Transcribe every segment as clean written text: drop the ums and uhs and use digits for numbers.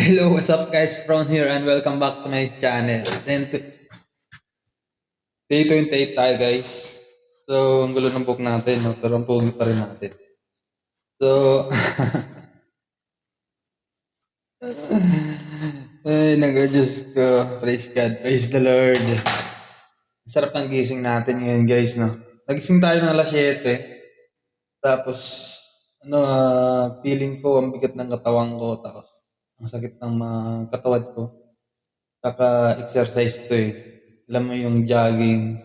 Hello, what's up guys? From here and welcome back to my channel. And day 28 tayo guys. So, ang gulo ng book natin, no? Pero ang pogi pa rin natin. So, ay, nag-adjust ko. Praise God, praise the Lord. Sarap ng gising natin ngayon guys, no? Nagising tayo ng alas 7. Tapos, feeling ko ang bigat ng katawan ko. Tapos, ang sakit ng mga katawan ko. Kaka-exercise to eh. Alam mo yung jogging,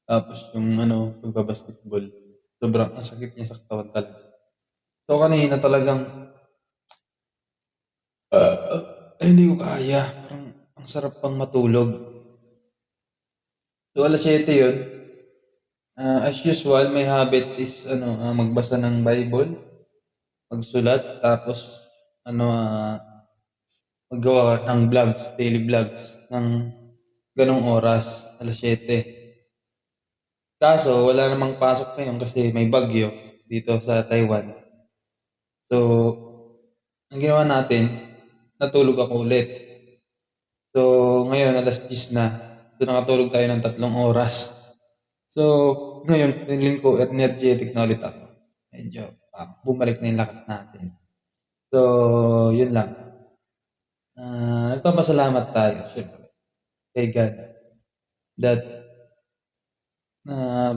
tapos yung pagbabasketball. Sobrang ang sakit niya sa katawan talaga. So kanina talagang hindi ko kaya. Parang ang sarap pang matulog. So alas 7 yun. As usual, my habit is magbasa ng Bible, magsulat, tapos ano ah, maggawa ng vlogs, daily vlogs ng ganong oras, alas 7. Kaso wala namang pasok ngayon kasi may bagyo dito sa Taiwan. So, ang ginawa natin, natulog ako ulit. So, ngayon, alas 10 na. So, nakatulog tayo ng 3 oras. So, ngayon, feeling ko energetic na ulit ako. Medyo, bumalik na yung lakas natin. So, yun lang. Nagpapasalamat tayo, syempre, kay God that uh,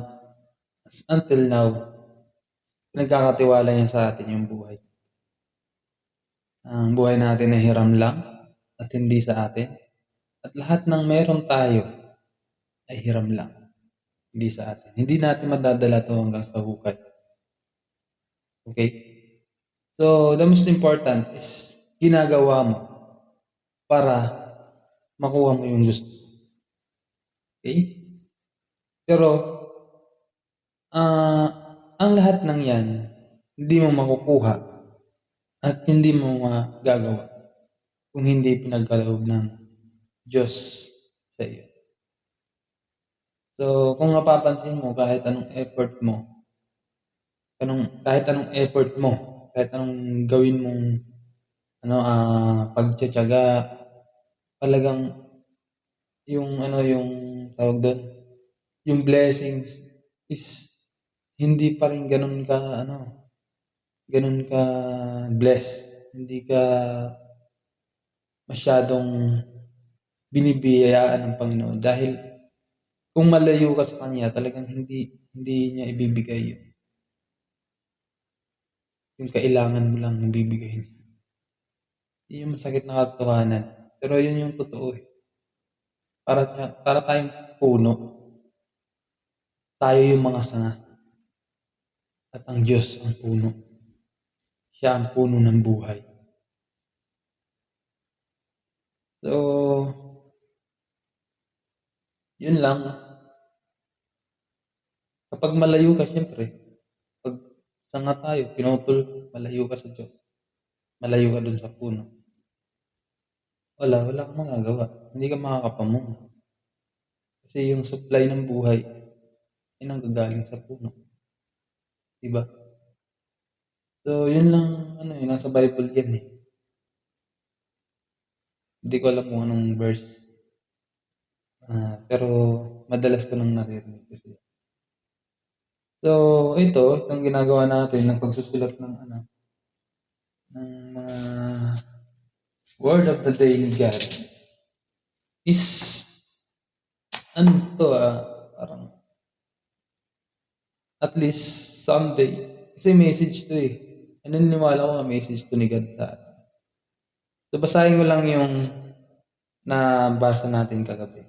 until now, nagkakatiwala niya sa atin yung buhay. Ang buhay natin ay hiram lang at hindi sa atin. At lahat ng meron tayo ay hiram lang, hindi sa atin. Hindi natin madadala to hanggang sa hukay. Okay? So, the most important is ginagawa mo para makuha mo yung gusto. Okay? Pero, ang lahat ng yan, hindi mo makukuha at hindi mo magagawa kung hindi pinagkaloob ng Diyos sa iyo. So, kung mapapansin mo, kahit anong effort mo, kahit anong gawin mong pagtitiyaga, talagang yung tawag doon, yung blessings is hindi pa rin ganun ka blessed. Hindi ka masyadong binibiyayaan ng Panginoon dahil kung malayo ka sa Kanya, talagang hindi niya ibibigay yun. Yung kailangan mo lang ibibigay niya. Yun yung masakit na katotohanan. Pero yun yung totoo eh. Para tayong puno, tayo yung mga sanga. At ang Diyos ang puno. Siya ang puno ng buhay. So, yun lang. Kapag malayo ka, syempre, pag sanga tayo, pinutol, malayo ka sa Diyos. Malayo ka dun sa puno. Wala kang magagawa. Hindi ka makakapamunga. Kasi yung supply ng buhay, ay nanggagaling sa puno. Diba? So, yun lang, nasa Bible yan eh. Hindi ko alam kung anong verse. Pero, madalas ko nang naririnig kasi. So, itong ginagawa natin ng pagsusulat ng mga word of the day ni God is, parang, at least, someday, kasi message to eh. Naniniwala ko na message to ni God sa atin. So, basahin ko lang yung nabasa natin kagabi.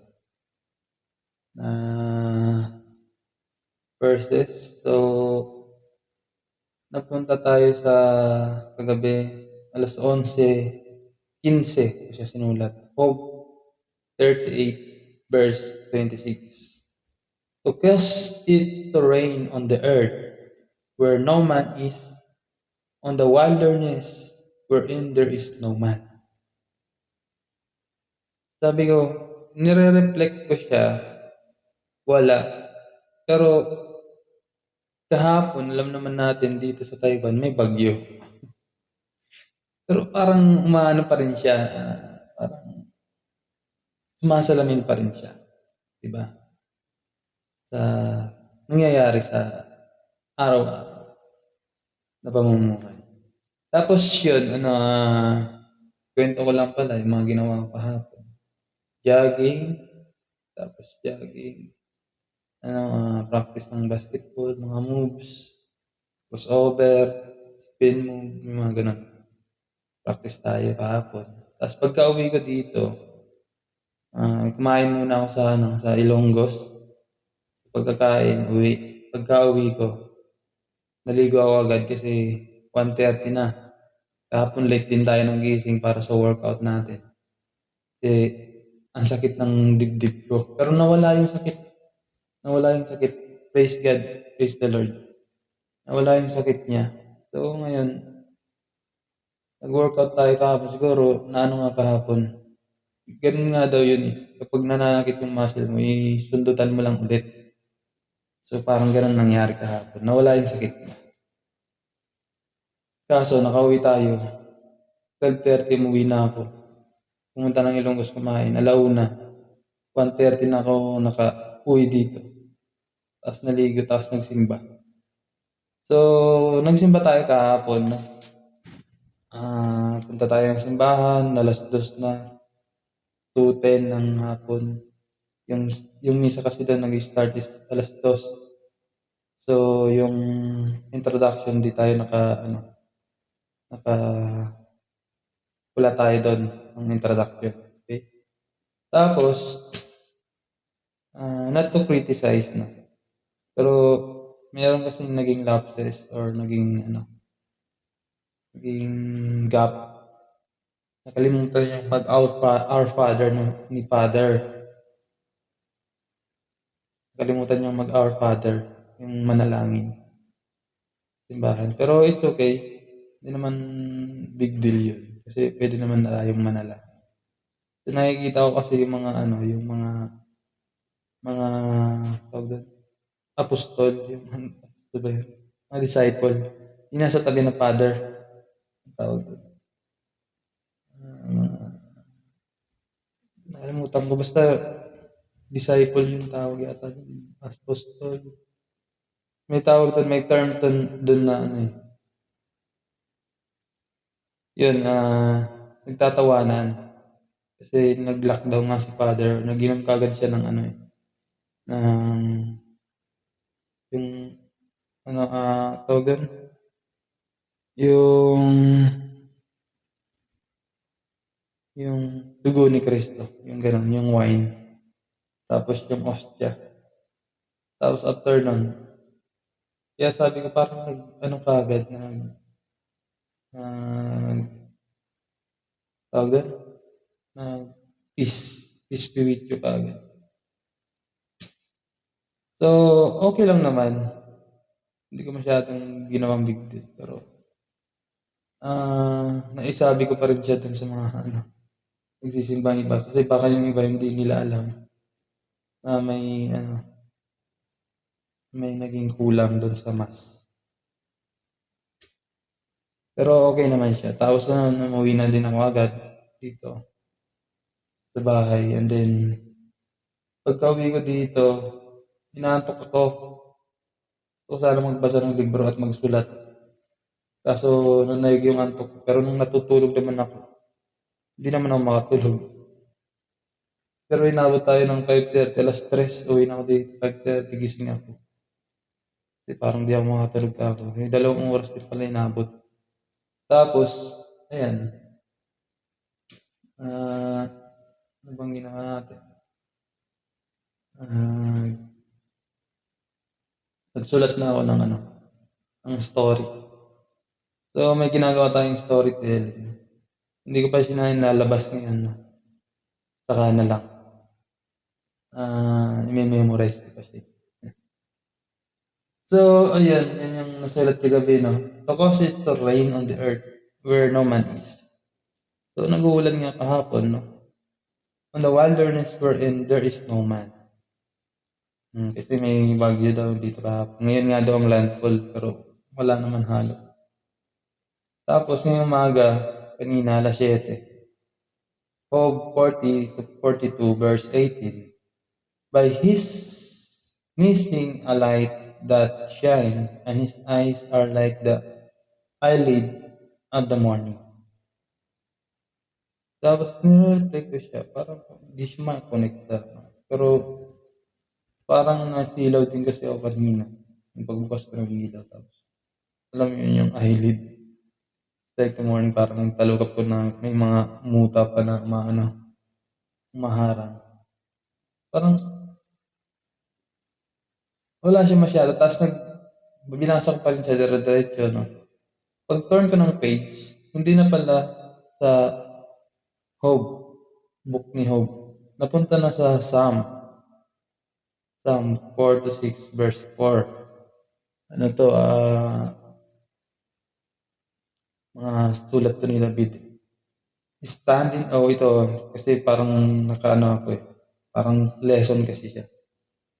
Verses. So, napunta tayo sa kagabi, alas 11:15 siya sinulat. Job 38, verse 26. To cause it to rain on the earth, where no man is, on the wilderness, wherein there is no man. Sabi ko, nire-reflect ko siya, wala. Pero, kahapon, alam naman natin dito sa Taiwan, may bagyo. Pero parang umaano pa rin siya, parang sumasalamin pa rin siya, 'di ba? Sa nangyayari sa araw-araw na pamumuhay. Tapos yun ano, kuwento ko lang pala yung mga ginawa ko kahapon. Jogging, tapos jogging, ano, practice ng basketball, mga moves, crossover, spin move, yung mga gano'n. Practice tayo kahapon. Tapos pagka-uwi ko dito, kumain muna ako sa ano, sa Ilonggos. Pagkakain, uwi. Pagka-uwi ko, naligo ako agad kasi 1:30 na. Kahapon late din tayo ng gising para sa workout natin. Kasi ang sakit ng dibdib ko. Pero nawala yung sakit. Nawala yung sakit. Praise God. Praise the Lord. Nawala yung sakit niya. So ngayon, nag-workout tayo kahapon. Siguro, naano nga kahapon. Ganun nga daw yun eh. Kapag nananakit yung muscle mo, isundutan mo lang ulit. So parang ganun nangyari kahapon. Nawala yung sakit niya. Kaso nakauwi tayo. 12:30 umuwi na ako. Pumunta ng Ilonggos kumain. 1:00. 1:30 na ako naka-uwi dito. Tapos naligo, tapos nagsimba. So, nagsimba tayo kahapon. No? Punta tayo ng simbahan, 2:00 na, 2:10 ng hapon. Yung, yung misa kasi doon nag-start is 2:00. So, yung introduction, di tayo wala tayo doon ng introduction. Okay? Tapos, not to criticize, no? Pero, meron kasi naging lapses or naging gap. Nakalimutan yung mag-Our Father ni Father. Nakalimutan yung mag-Our Father, yung manalangin. Simbahan. Pero it's okay. Hindi naman big deal yun. Kasi pwede naman na tayong manalangin. So, nakikita ko kasi yung mga tawag doon, apostol, apostol ba yun? Mga disciple. Yung nasa tabi ng Father. Tawag doon. Nakalimutan ko. Basta disciple yung tawag yata. Apostol. May tawag doon, may term doon na ano eh. Yun, nagtatawanan. Kasi nag-lockdown nga si Father. Nag-inom kagad siya ng ano eh. Ng yung tawag doon? Yung dugo ni Kristo. Yung ganun, yung wine. Tapos yung ostya. Tapos after nun, kaya sabi ko parang kagad tawag doon? Peace be with you kagad. So, okay lang naman. Hindi ko masyadong ginawang big deal. Pero, naisabi ko pa rin siya dun sa mga nagsisimbang iba. Kasi baka yung iba hindi nila alam na may naging kulang dun sa mass. Pero okay naman siya. Tapos umuwi na din ako agad dito sa bahay. And then, pagka-uwi ko dito, inaantok ako. So, sana magbasa ng libro at magsulat. Kaso, nanaig yung antok ko. Pero nung natutulog naman ako, hindi naman ako makatulog. Pero inabot tayo ng 5:30, 3:00, uwi na ako dito, 5:30, gising ako. Kasi parang di ako makatulog ako. May 2 oras din pala inabot. Tapos, ayan, ano bang ginawa natin? Nagsulat na ako ng story. So, may ginagawa tayong storytelling. Hindi ko pa siya nilalabas ngayon. No? Saka na lang. I-memorize ko pa siya. So, ayan, yan yung nasulat kagabi, no? To cause it to rain on the earth where no man is. So, nag-uulan nga kahapon, no? On the wilderness wherein there is no man. Kasi may bagyo daw dito kahapon. Ngayon nga daw ang landfall, pero wala naman halo. Tapos ngayong umaga, kanina alas 7. Job 40 to 42 verse 18. By his missing a light that shine, and his eyes are like the eyelid of the morning. Tapos nire-reflect ko siya, parang hindi siya ma-connect sa pero parang nasilaw din kasi ako kanina, yung pagbukas ko ng ilaw tapos alam mo yun yung eyelid. Like the morning parang talukap ko na may mga muta pa na humaharang. Parang wala siya masyado tapos binasa ko pa rin siya dire-diretso, no? Pag turn ko ng page, hindi na pala sa Job, book ni Job. Napunta na sa Psalm 4 to 6 verse 4. Ano to, mga sulat to ni David. Standing, ito, kasi parang nakaano ako eh. Parang lesson kasi siya.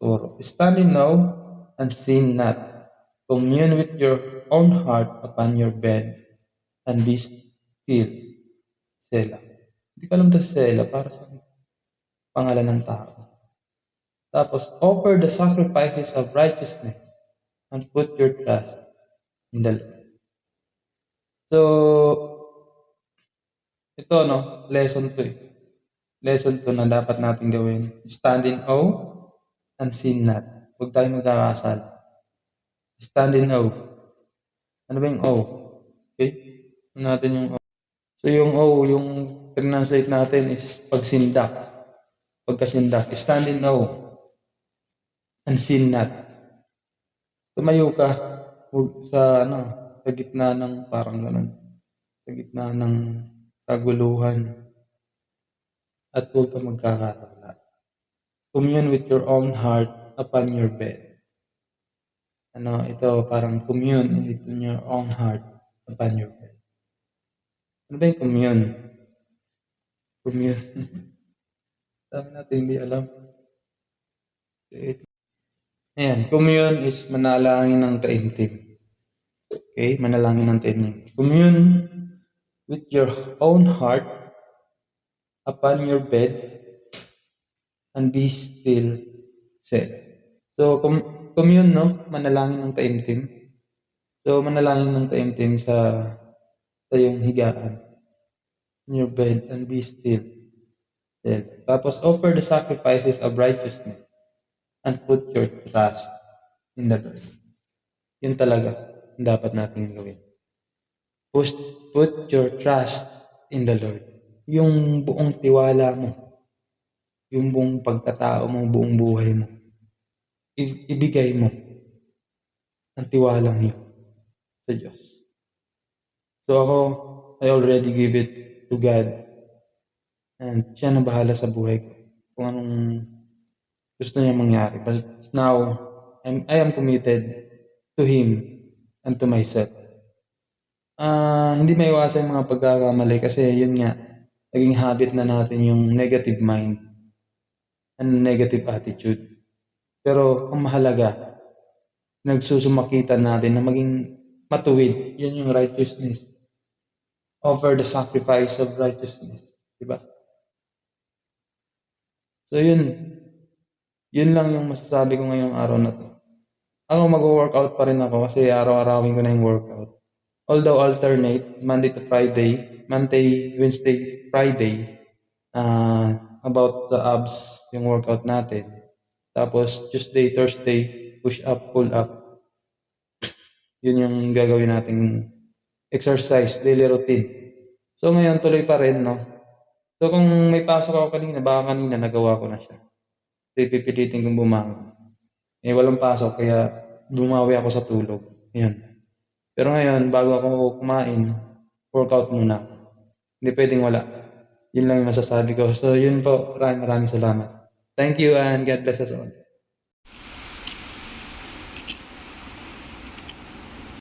Turo. Standing now and sin not. Commune with your own heart upon your bed and be still. Sela. Hindi ko alam to Sela, para sa pangalan ng tao. Tapos, offer the sacrifices of righteousness and put your trust in the Lord. So, ito, no, lesson to eh. Lesson to na dapat natin gawin. Stand in awe and sin not. Huwag tayong magkakasal. Stand in awe. Ano ba yung awe? Okay? Ano natin yung awe. So, yung awe, yung translate natin is pagsindak. Pagkasindak. Stand in awe and sin not. Tumayo ka sa sa gitna ng parang ganun. Sa gitna ng kaguluhan at huwag ka magkakatala. Commune with your own heart upon your bed. Ito parang commune with your own heart upon your bed. Ano ba yung commune? Commune. Sabi natin hindi alam. Ayan, commune is manalangin ng taimtim. Okay, manalangin ng taimtim. Commune with your own heart upon your bed and be still said. So, commune, no? Manalangin ng taimtim. So, manalangin ng taimtim sa iyong higaan. In your bed and be still said. Tapos, offer the sacrifices of righteousness and put your trust in the Lord. Yun talaga ang dapat natin gawin. Put your trust in the Lord. Yung buong tiwala mo, yung buong pagkatao mo, buong buhay mo, ibigay mo ang tiwalang yun sa Diyos. So ako, I already give it to God. And siya na bahala sa buhay ko. Kung anong gusto niya mangyari. But now, I am committed to Him and to myself. Hindi maiwasan yung mga pagkakamali kasi yun nga, naging habit na natin yung negative mind and negative attitude. Pero ang mahalaga, nagsusumakitan natin na maging matuwid. Yun yung righteousness. Offer the sacrifice of righteousness. Diba? So yun lang yung masasabi ko ngayong araw na to. Ako mag-workout pa rin ako kasi araw-arawin ko na yung workout. Although alternate, Monday to Friday, Monday, Wednesday, Friday, about the abs, yung workout natin. Tapos Tuesday, Thursday, push up, pull up. Yun yung gagawin nating exercise, daily routine. So ngayon, tuloy pa rin, no? So kung may pasok ako kanina, baka kanina nagawa ko na siya. So ipipilitin kong bumangon. Walang pasok, kaya bumawi ako sa tulog. Yan. Pero ngayon, bago ako kumain, workout muna. Hindi pwedeng wala. Yun lang yung masasabi ko. So yun po, maraming salamat. Thank you and God bless us all.